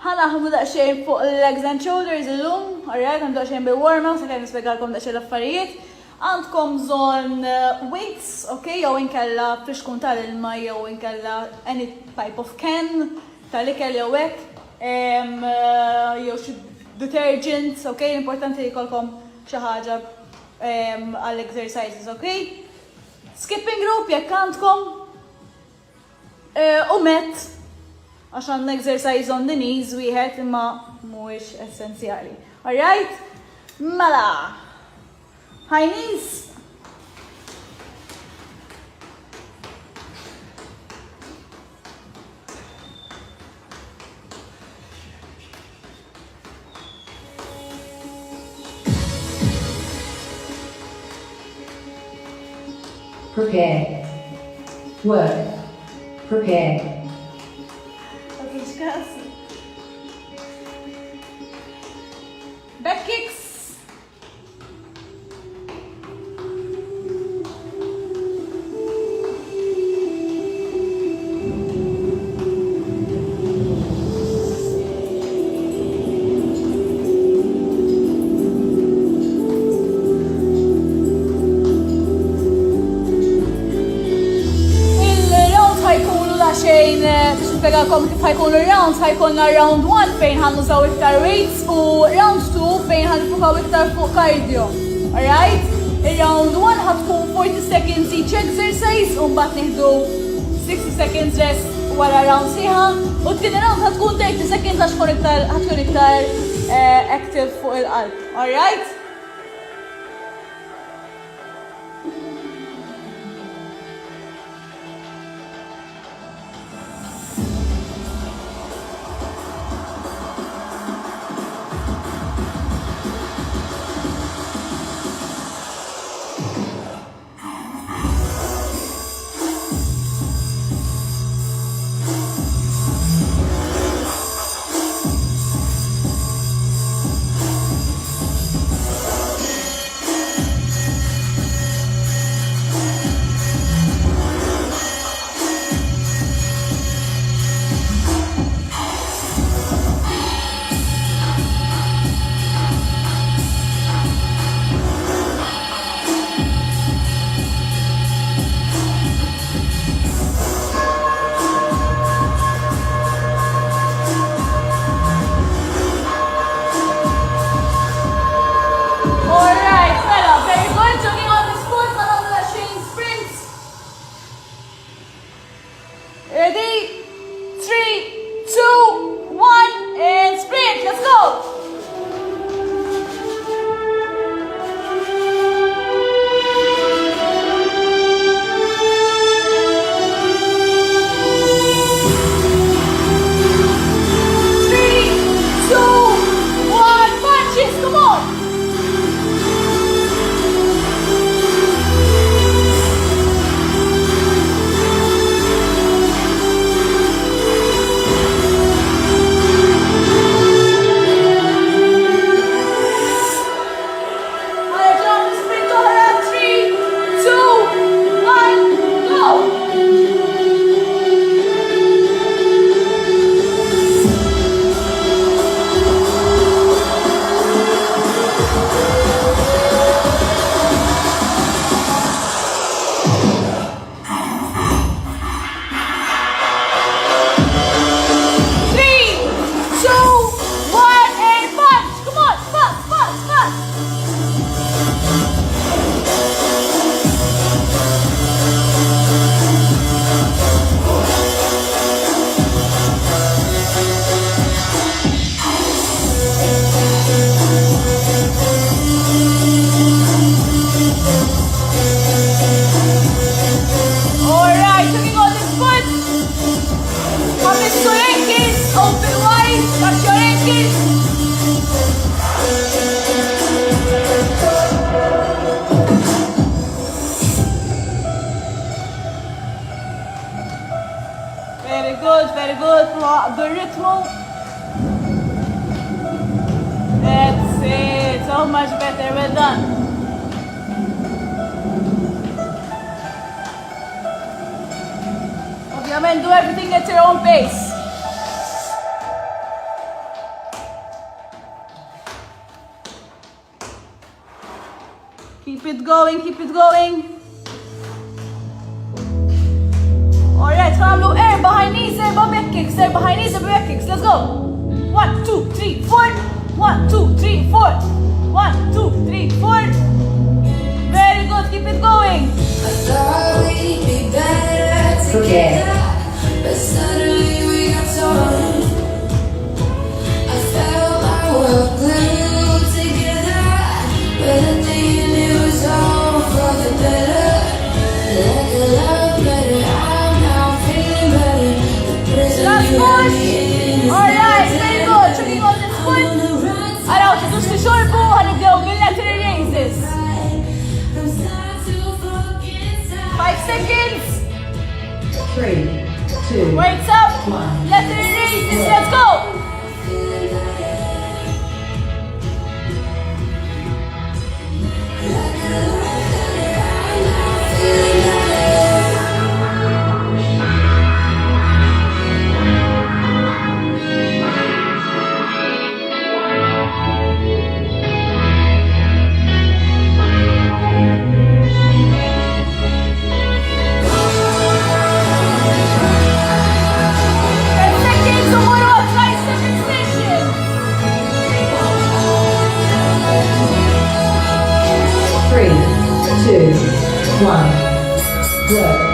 ħanaħmu daqsxejn fuq legs and shoulders illum, alright, għandu daqsxejn bil-warm-up, sa' nispjegalkom daqsxejn l-affarijiet. Għandkom bżonn weights, okay, jew inkella friskun tal-ilma jew inkella any type of can tal-ikel jew hekk, jew xi detergents, okay, importanti li jkollkom xi ħaġa għall-exercises, okay? Skipping rope jekk għandkom u met għax għandna exercise on the knees wieħed imma mhuwiex essenzjali. Alright? Mela. High knees. Prepare. Work. Prepare. Okay, scherzi. Back kicks. Nispjegalkom kif ħajkun il-rounds, ħajkun round 1 fejn ħannużaw iktar weights u round 2 fejn ħanifukaw iktar fuq cardio. Alright? Il-round 1 ħatkun 40 seconds each exercise u mbagħad nieħdu 60 seconds rest wara round sieħa u t-tieni round ħatkun 30 seconds għax ħatkun iktar active fuq il-qalb. Alright? very good, bir-ritmu. That's it, so much better, well done. Ovvjament, do everything at your own pace. Keep it going, keep it going. Alright, għamlu erba high knees, erba back kicks, erba high knees, erba back kicks. Let's go. 1, 2, 3, 4. 1, 2, 3, 4. 1, 2, 3, 4. Very good, keep it going. I thought we'd be better together, but suddenly we got torn. I felt my world glued together, but at the end it was all for the better. Like a love letter, I'm now feeling better. The prison Last you let me push. in is Alright, very good. Checking on this foot. Araw, titux fi xorbu, ħanibdew mill-lateral raises. 5 seconds. 3, 2, Weights up. Lateral raises. Let's go. One. Go.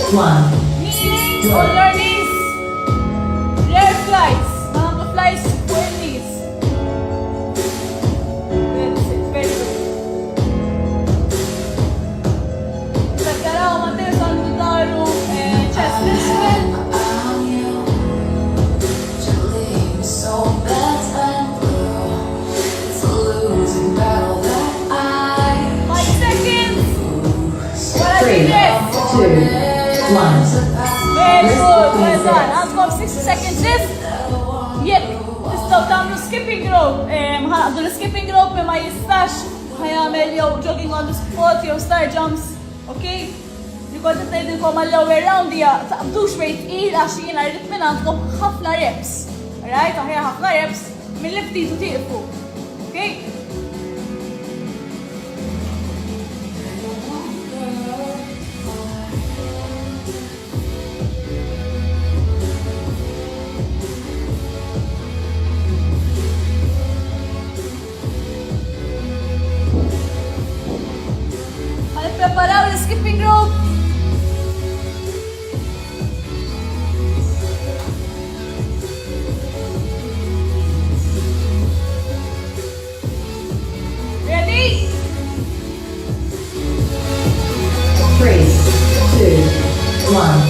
1. Kneeling on your knees. Rear flies. Mga flies for knees. That's it. Very good. Takkaraw Mateo Santo Daru chest this way. Very good, well done. Hands go 60 seconds left. Yep. Tistaw tamlu skipping rope. Għaddu l-skipping rope ma jistax ħajamel jew jogging on the spot jew star jumps. Okay? Rikod t-tajdilkom għall-lower round hija taqbdux weight il għax jiena rrit minn għandkom ħafna reps. Alright? Aħja ħafna reps mill-li ftitu tiqfu. Okay? Preparaw l-skipping rope. Ready? 3, 2, 1.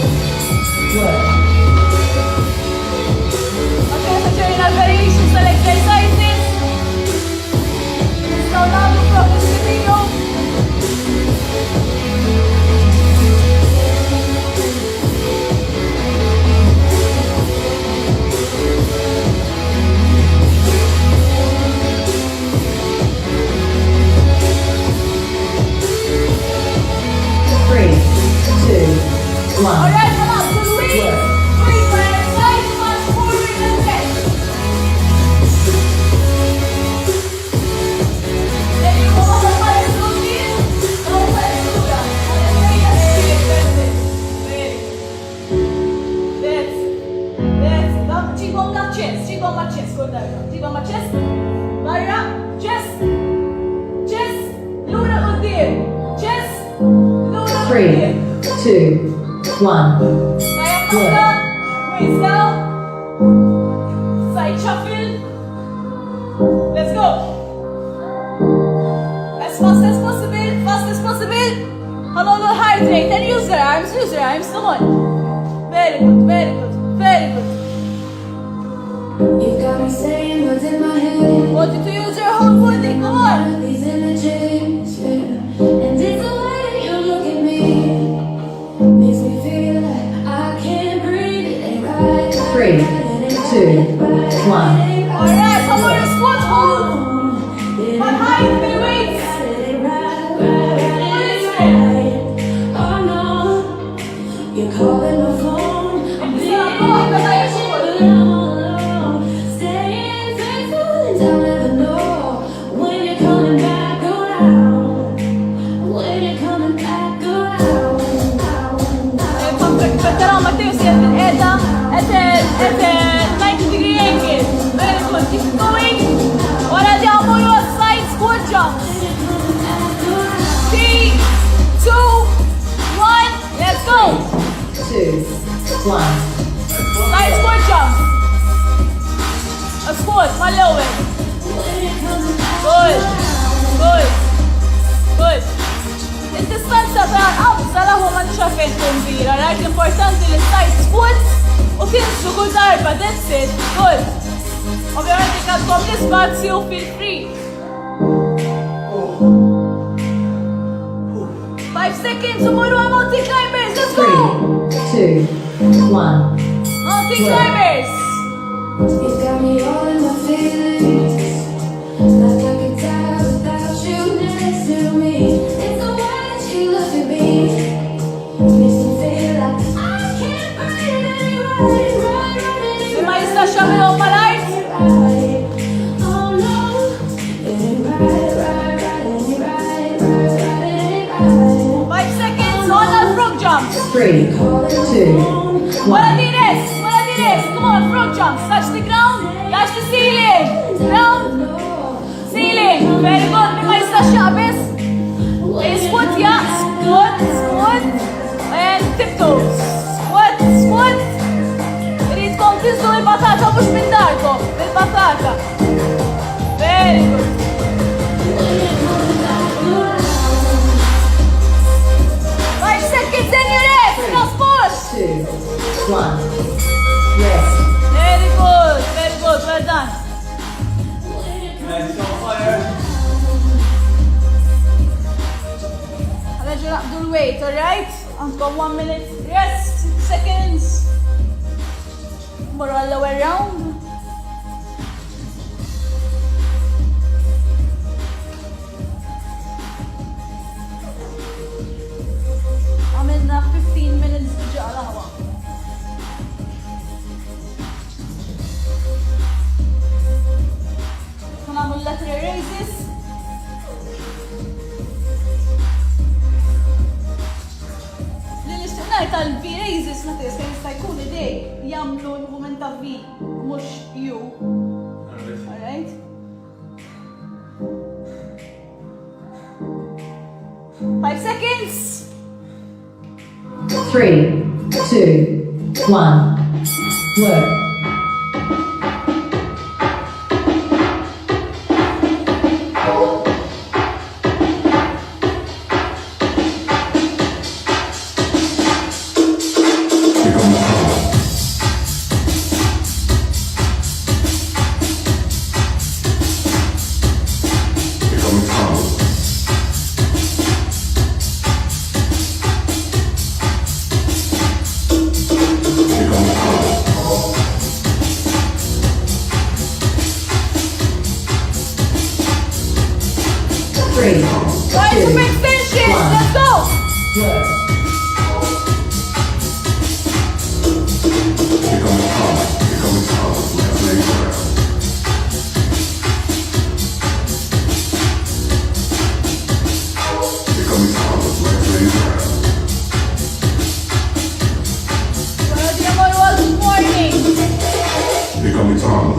Work. Okay, so journal variations tal exercises. Nistaw nagħmlu from the skipping rope. Alright, come on, good weight. Wait for exercise, march forward and back. Then you go on the fire routine. Go for extra. That's it. Ċibom la chest, kol darba. Ċibom ma chest, barra, chest, lura qoddim, chest, lura 3, 2, 1. Kaya pagka, waist down, side shuffle. Let's go. As fast as possible. Hold on, heart rate and use your arms, come on. Very good. You've got me saying what's in my head. Want you to use your whole body, come on. These images, yeah. And it's the way that you look at me. Makes me feel like I can't breathe. It ain't right. 3, 2, 1. Alright, come on, squat, hold. But high, big weights. Oh no, you're calling my phone. I'm It's not going, but I should. staying faithful and I'll never know when you're coming back around. When you're coming back around. Takkaraw Mateo si għed edha at a 90-degree angle. Very good, keep going. Wara di għamulu side squat jump. 3, 2, 1, let's go. 2, 1. Side squat jump. A squat, ma l-ewwel. Good. Il-distanza ta' qabża laħu ma nix għafejn tumbira, rajt importanti li side squats u tinsu kull darba, that's it, good. Ovvijament ikadkom l-spazju feel free. 5 seconds u morru għal mountain climbers, let's go! 3, 2, 1. Mountain climbers! You've got me all in my feelings. Like I could die without you next to me. It's the way that you look at me. Makes me feel like I can't breathe anymore. Si ma jistax jagħmilhom malajr? Oh no, it ain't right. 5 seconds, on the frog jump. 3, 2, Wara 1. dines, come on, frog jump. Touch the ground, touch the ceiling. Ground, ceiling. Very good, mi ma jistax jaqbes. Squat, yeah, squat. And and tiptoes. Squat. Iridkom tizdu il-batata mux minn darkom. Il-batata. Very good. 5 seconds and you rest. Now push. 2, 1. Rest. Very good. Well done. Għalġu naqdu l-weight, alright? Għandkom 1 minute. Rest. 6 seconds. Morru għall-ewwel round. Għamilna 15 minutes diġa għal-ħawa. Għamlu lateral raises. L-istiqnar tal-V raises ma tista' jista' jkun idej jagħmlu l-movement ta' V, mhux U. Alright? Five seconds. 3, 2, 1. Work. Try some extensions. Let's go. Work.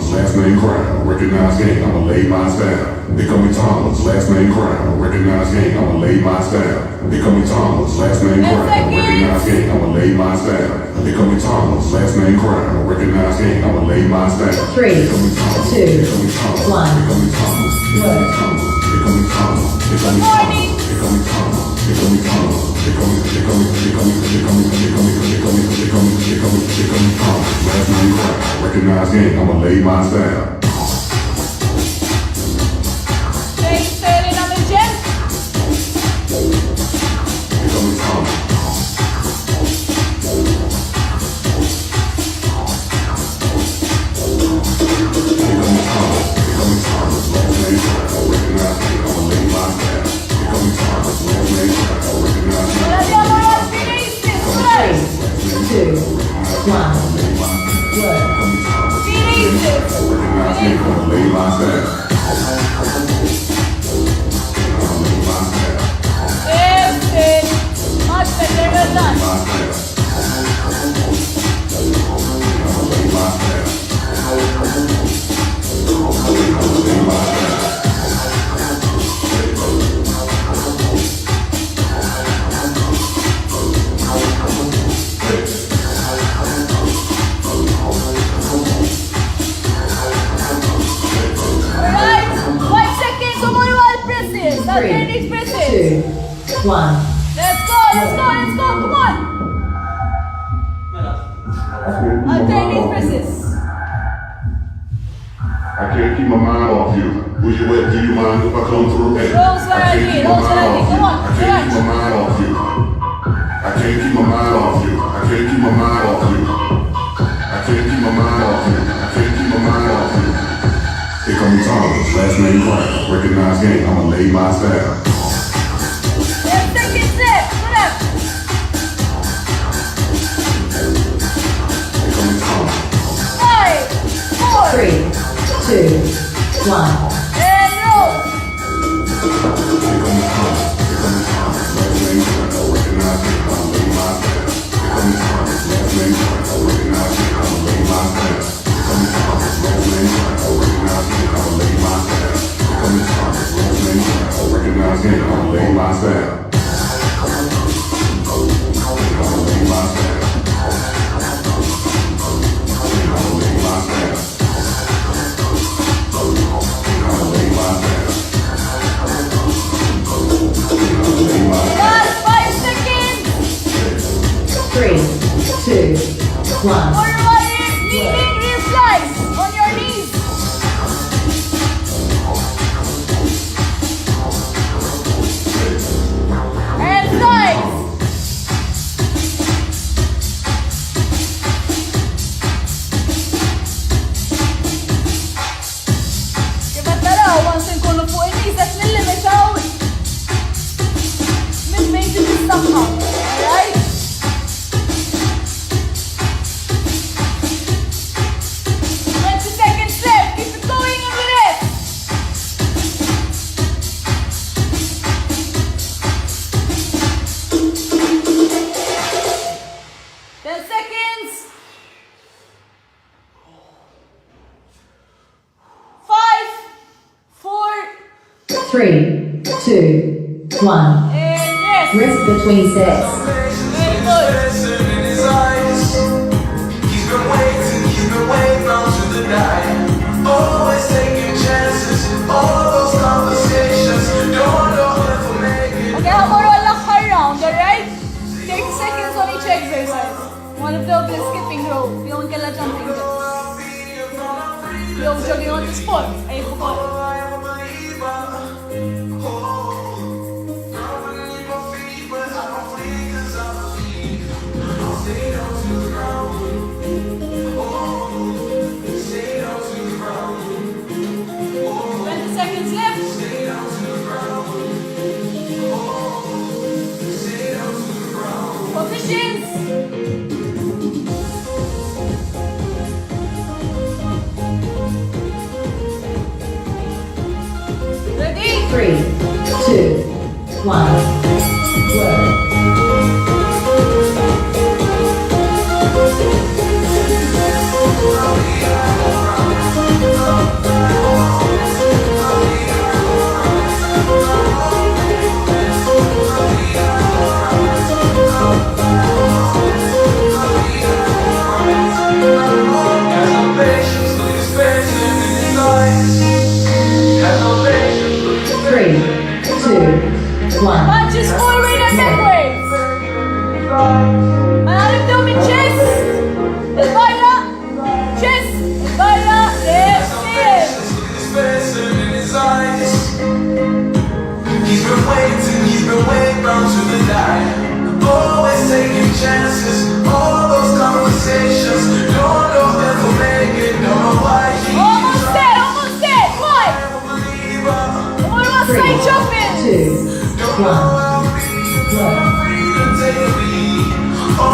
Last name Crown, recognize gang, I'ma lay my style. They call me Thomas, last name Crown, recognize gang, I'ma lay my style. They call me Thomas, last name Crown, recognize gang, I'ma lay my style. They call me Thomas, last name Crown, recognize gang, I'ma lay my style. 3, 2, 1. They call me Thomas, they call me Thomas, they call me Thomas, they call me Thomas, they call me Thomas, they call me Thomas, they call me Thomas, they call me Thomas, last name Crown, recognize gang, I'ma lay my style. Last name Crown, recognize gang, I'ma lay my style. Three, two, one. And roll. Recognize gang, I'ma lay my style. 2, 1. Forward, kneeling, rear flies on your knees. And flies. Kif qed naraw once inkunu fuq in-nies qed nillimitaw minn mejdi bis-saħħa. Alright? Seconds left. Keep it going in with it. Ten seconds. 5, 4, 3, 2, 1. and rest. Rest between sets. Very good. Okay, hamuru għall-aħħar round, alright? 30 seconds on each exercise. One of them is skipping rope, jew inkella jumping jacks. Jew jogging on the spot, ej fuq. Seconds left. Positions. Ready? 3, 2, 1. Work. Three, two, one. Punches forward and backwards. هنبدأ من chest. البايرة. Chest. البايرة. Left hand. He's been waiting round to the night. Always taking chances, all those conversations. Don't know if we'll make it, don't know why he Almost there. Almost there. Five. One more side jumping. 2, 1. Work.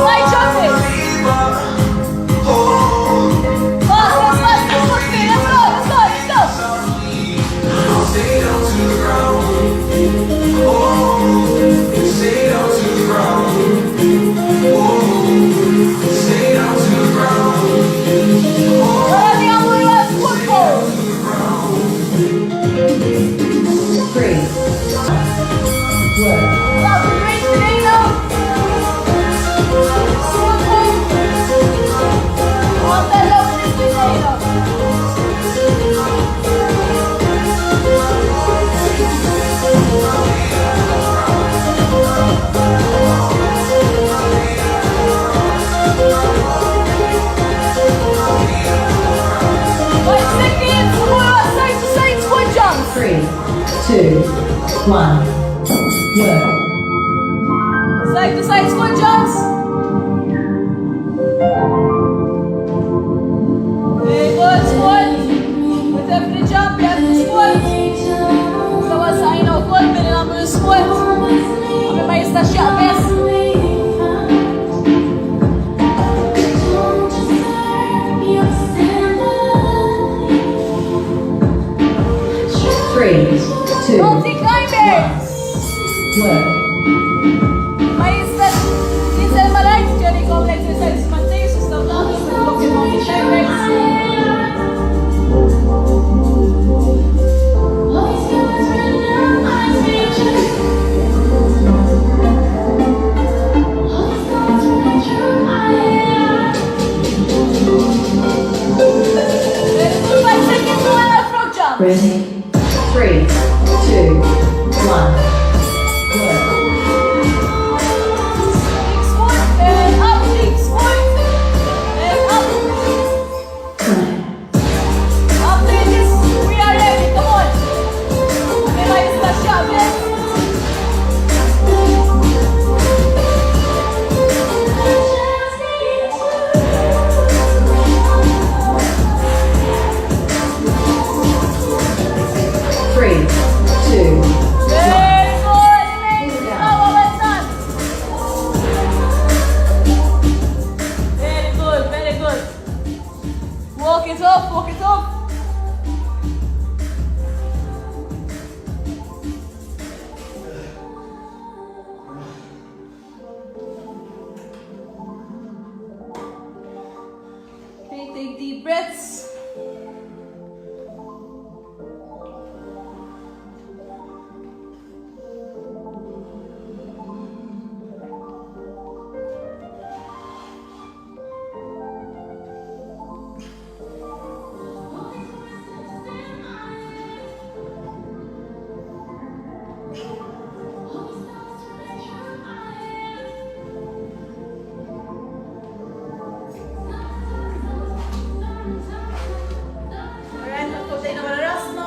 Side jumping. Fast, fast, fast. Let's go. Let's go. Let's go. Stay down to the ground. Stay down to the ground. Stay down to the ground. Ahora digamos más football. 3, 1. Work. Stop the race today now. Football. Want that love in this potato. Side to side squat jumps. 3, 2, 1. Work. Side to side squat jumps. Very good squat. With every jump, you have to squat. So what's I know? Call me the squat. I'm my stasha best. 3, 2, Multi climbers. work. May isa malay Johnny Come exercise Monday so stop lang look at multi climbers. Very good. 5 seconds to one frog jump. Ready? 3, 2, 1. Work. take deep breaths. Alright, nagkotay na wala rasna.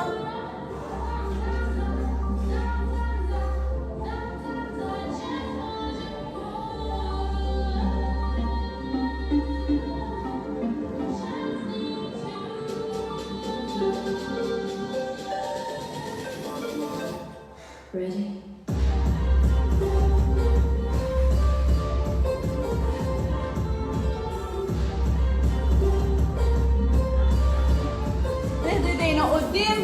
Ready? Neħdu jdejna qoddim.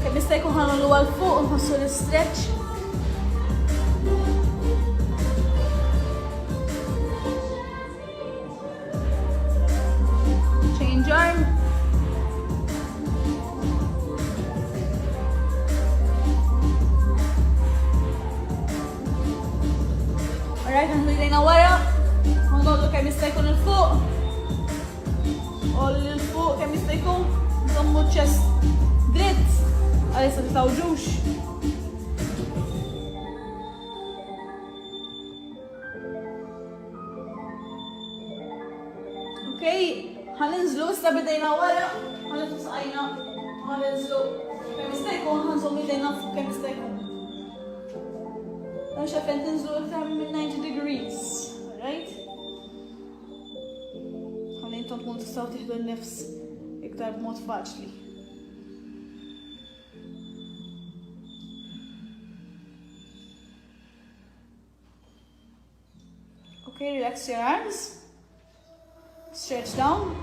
Kemm jista' jkun ħanollu għal fuq u nħossu l-stretch. Change arm. Alright, nħdu jdejna wara. Ħanollu kemm jista' jkun il-fuq. Olli l-fuq kemm jista' jkun. Nżommu ċest dritt. Għalissa titawġux. Okay, ħaninżlu issa bidejna wara. Ħaninżlu saqajna. Ħaninżlu kemm jista' jkun ħanżommu jdejna fuq kemm jista' jkun. Għax għafen tinżlu iktar minn 90 degrees. Alright? Ħalli intom tkun tistgħu tieħdu n-nifs iktar b'mod faċli. Okay, relax your arms. Stretch down.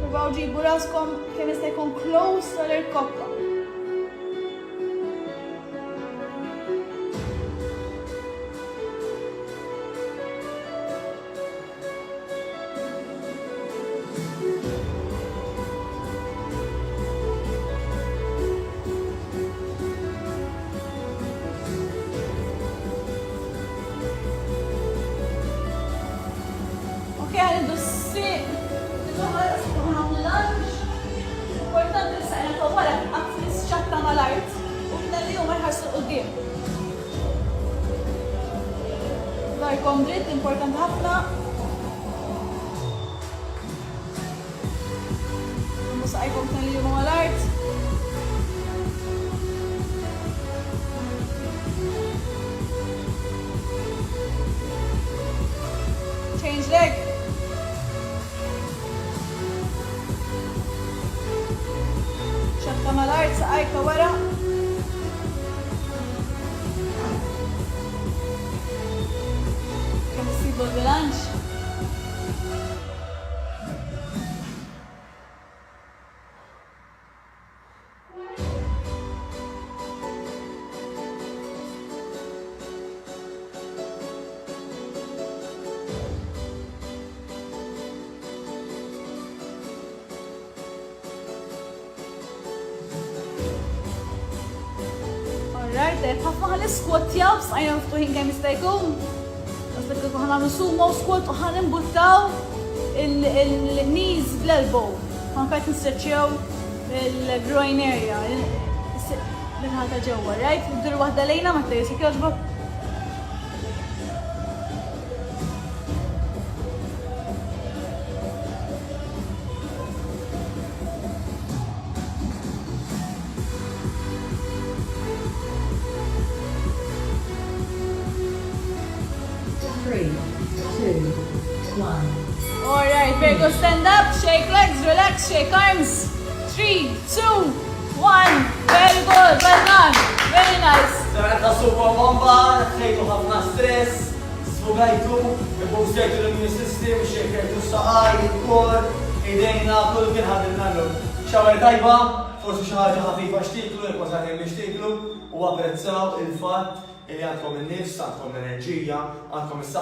Provaw ġibu raskom kemm jista' jkun close tal-irkoppa. Okay, għalidu s-siq. Importanti li sajna ta' wara għat nisċatta mal-art u knalli u marħarsu qudiem. Dajkom dritt, importanti ħafna. Musaqajkom knalli u mal-art. Change leg. ċatta mal-art saqajka wara. Kemm issibu l-bilanċ. Alright, ħafna ħal-squat jaw, b'sqajna miftuħin kemm jista' jkun. Għasdak kif ħanagħmlu sumo squat u ħanimbuttaw il-knees bl-elbow. Ħanfajt nistretchjaw il-groin area. L-ħata ġewwa, right? Ndiru waħda lejna ma tgħidx jogħġbok. Three, two, one. Alright, very good. Stand up, shake legs, relax, shake arms. 3, 2, 1. Very good, well done. Very nice. Sarata super bomba, ħejtu ħafna stress, sfogajtu, boostejtu l-immune system, xekajtu s-saqaj, il-kor, idejna, kullu kien ħadilna l-lum. Xawar tajba, forsi xi ħaġa ħafifa x'tiklu, jekk saħħin biex tiklu, u apprezzaw il-fatt li għandkom in-nifs, għandkom l-enerġija, għandkom is